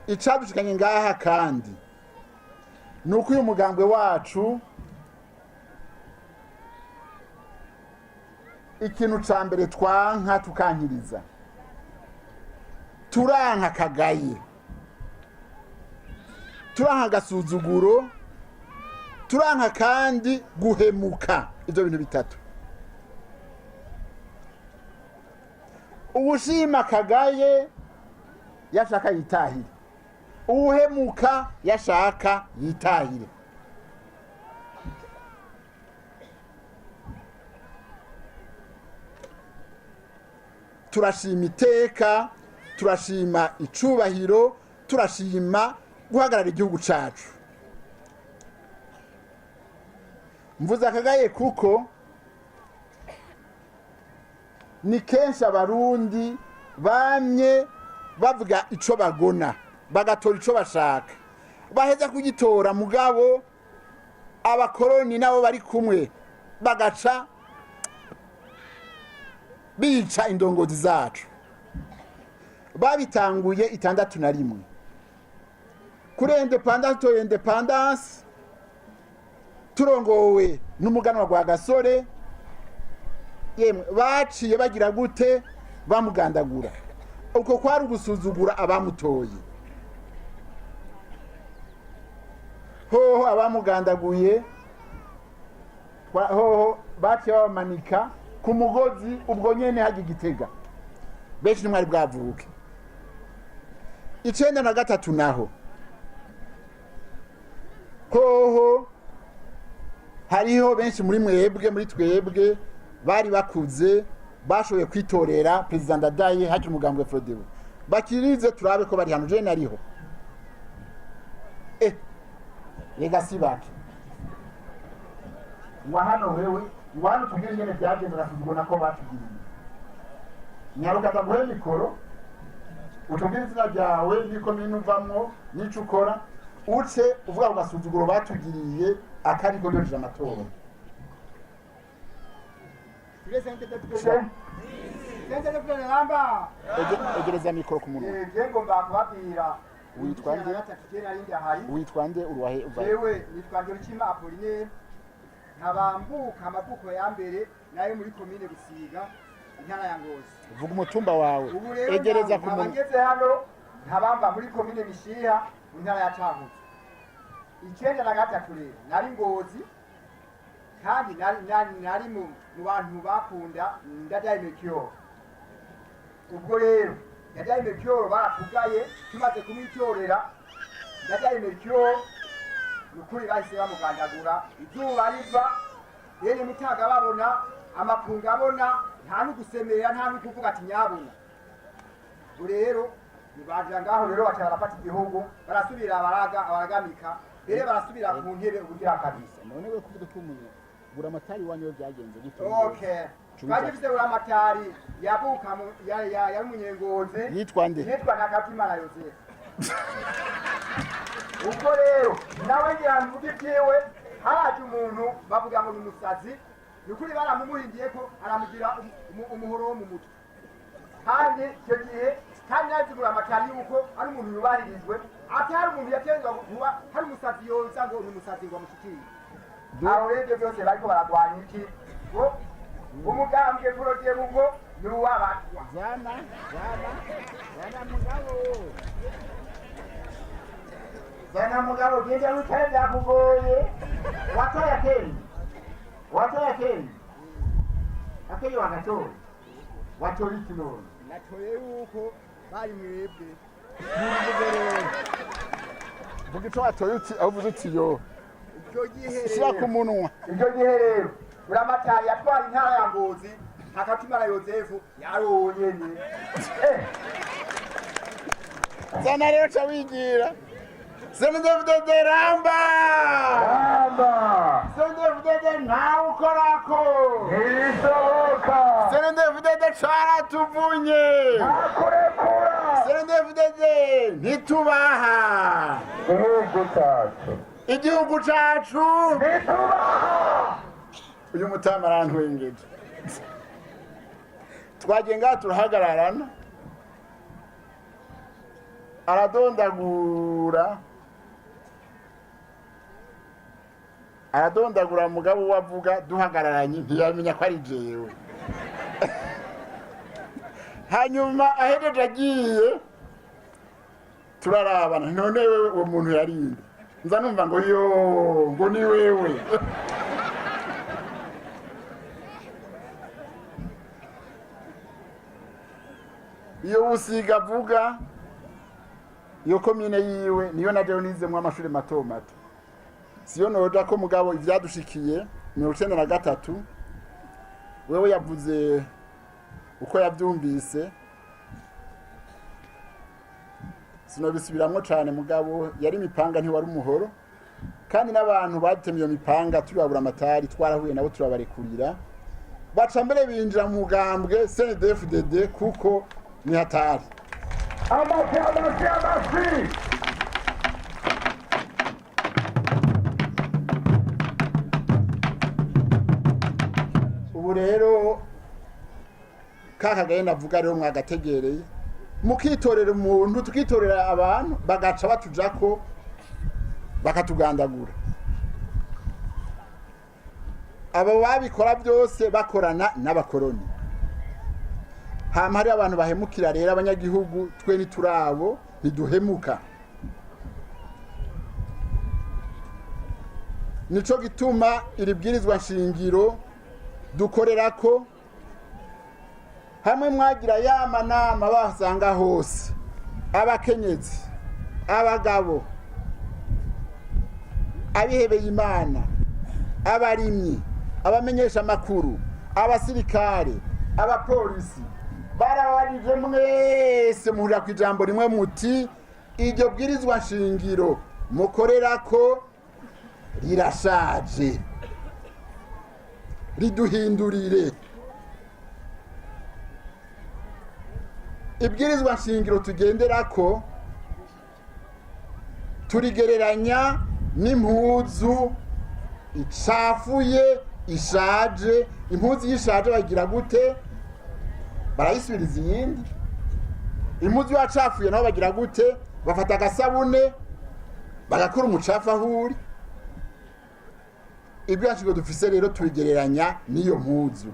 icadushikanye ngaha kandi nuko uyu mugambwe wacu ikintu ca mbere twanka tukankiriza turanka akagaye, turanka agasuzuguro, turanka kandi guhemuka. Ivyo bintu bitatu. Uwushima akagaye yashaka yitahire, uwuhemuka yashaka yitahire. Turashima iteka, turashima icubahiro, turashima guhagarara igihugu cacu. Mvuze akagaye kuko ni kenshi abarundi bamye bavuga ico bagona, bagatora ico bashaka, baheza kugitora mugabo abakoroni nabo bari kumwe bagaca bica indongozi zacu. Babitanguye 61 kuri independence turongowe n'umuganwa gwa Gasore, yemwe baciye bagira gute bamugandagura. Uko kwari ugusuzugura abamutoye. Hoho abamugandaguye hoho baciye bamanika ku mugozi ubwo nyene haje Gitega, benshi nimwari bwavuke. 93 naho hoho hariho benshi muri mwebwe, muri twebwe bari bakuze bashoboye kwitorera president Ndadaye haje umugambwe Frodebu, bakirize turabe ko bari hano. Je nariho legasi baki wa hano wewe wanu tugire nyene byagenze rasuzugona ko batugiriye. Nyaruka taguhe mikoro utubwire izina ryawe niko minuvamwo nico ukora uce uvuga ugasuzuguro batugiriye akari ko byoje amatora. Egereza mikoro ku munwa. Yego mbakubabwira witwande uruwahe uvaye. Yewe nitwande Rukima Apolline, ntabambuka amavuko ya mbere nayo muri commune Busiga intara ya Ngozi. Vuga umutumba wawe. Egereza ku munwa. Abageze hano ntabamba muri commune Bishiha intara ya Cankuzo. 93 rero nari Ngozi kandi nari mu bantu bakunda Ndadaye Mekyo. Ubwo rero Ndadaye Mekyo barakugaye tumaze kumwitorera. Ndadaye Mekyo nukuri bahise bamugandagura, izuba riva yene mutaga babona amakunga abona, nta nugusemerera nta nukuvuga ati nyabona. Rero nibaje ngaho rero bacara bafata igihugu barasubira abaragamika bere barasubira ku ntebe ubugira kabisa. None we kuvuga ko umuntu buramatari wanyu byagenze gito. Okay, twagifite buramatari yabuka ya munyengoze yitwa nde? Yitwa Nakatimana Yozefu. Uko rero nawe ngira mvuge byewe haje umuntu bavuga ngo umusazi nukuri baramumuhindiye ko aramugira umuhoro wo mu mutwe. Kandi icyo gihe kandi nazigura amatari yuko ari umuntu yubahirizwe, atari umuntu yatenga kuba hari umusazi yoza ngo ni umusazi ngo amushikire. Aho rero byose bariko baragwanya iki ngo umugambwe kurogiye ngo ni uwabatwa. Zana mugabo. Zana mugabo genda witare byakugoye. Watoya keni. Akeli wagatora. Watori kino. Natoye yuko bari mwebwe. Vuga icyo watoye uti avuze uti yo. Icyo gihe sira ku munwa. Icyo gihe rero buramatari yatwara intara ya Ngozi Nakatimana Yozefu yaronyene. Zana rero chawigira. Cndd-Fdd ramba. Cndd-Fdd nawe ukorako. Nisohoka. Cndd-Fdd caratuvunye. Nakurekura. Cndd-Fdd ntitubaha. Igihugu cacu ntitubaha. Uyu mutama arantwengeje. Twagenga turahagararana aradondagura mugabo wavuga duhagararanye ntiyamenya ko ari jewe. Hanyuma ahejeje agiye turarabana, none wewe uwo muntu yarinde, nza numva ngo ngo ni wewe. Iyo usiga avuga iyo komine yiwe niyo naje nizemwe amashuri mato mato, siyo noja ko mugabo ivyadushikiye 1993 wewe yavuze uko yavyumvise, sinobisubiramwo cane mugabo yari mipanga ntiwari umuhoro, kandi n'abantu batemye iyo mipanga turabura amatari twarahuye nabo turabarekurira, baca mbere binjira mu mugambwe Cndd-Fdd kuko ni hatari. Amasi. Ubu rero kakagaye navuga rero mwagategereye, mukitorera umuntu tukitorera abantu bagaca batujako bakatugandagura. Abo babikora byose bakorana n'abakoroni. Hama hari abantu bahemukira rero abanyagihugu, twe ni turabo ntiduhemuka. Nico gituma iribwirizwa nshingiro dukorerako, hamwe mwagira yama nama basanga hose, abakenyezi, abagabo, abihebeye Imana, abarimyi, abamenyesha makuru, abasirikare, abapolisi, barabarije mwese muhurira ku ijambo rimwe muti iryo bwirizwa nshingiro mukorerako rirashaje, riduhindurire. Ibwirizwa nshingiro tugenderako turigereranya n'impuzu icafuye ishaje. Impuzu yishaje bagira gute? Barayisubiriza iyindi. Impuzu yacafuye nabo bagira gute? Bafata agasabune bagakora umucafu ahuri. Ibyo nshingiro dufise rero tubigereranya n'iyo mpuzu.